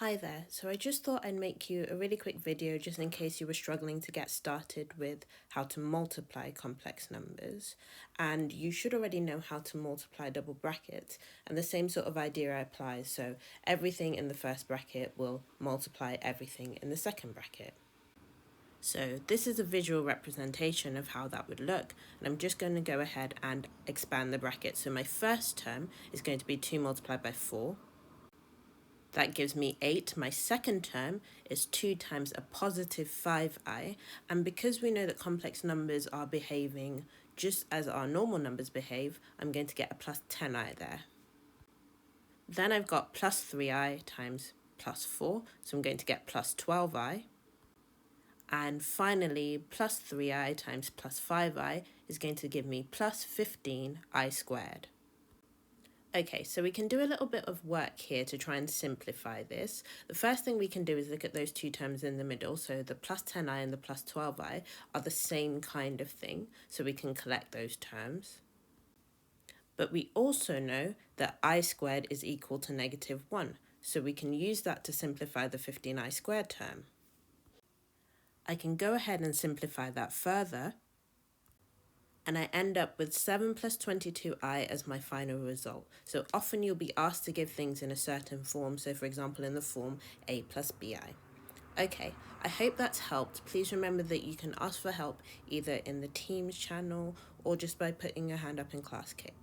Hi there, so I just thought I'd make you a really quick video just in case you were struggling to get started with how to multiply complex numbers. And you should already know how to multiply double brackets, and the same sort of idea applies, so everything in the first bracket will multiply everything in the second bracket. So this is a visual representation of how that would look, and I'm just going to go ahead and expand the bracket. So my first term is going to be 2 multiplied by 4. That gives me 8. My second term is 2 times a positive 5i, and because we know that complex numbers are behaving just as our normal numbers behave, I'm going to get a plus 10i there. Then I've got plus 3i times plus 4, so I'm going to get plus 12i. And finally, plus 3i times plus 5i is going to give me plus 15i squared. Okay, so we can do a little bit of work here to try and simplify this. The first thing we can do is look at those two terms in the middle. So the plus 10i and the plus 12i are the same kind of thing, so we can collect those terms. But we also know that I squared is equal to negative 1, so we can use that to simplify the 15i squared term. I can go ahead and simplify that further, and I end up with 7 plus 22i as my final result. So often you'll be asked to give things in a certain form, so for example in the form a plus bi. Okay, I hope that's helped. Please remember that you can ask for help either in the Teams channel or just by putting your hand up in Class Kit.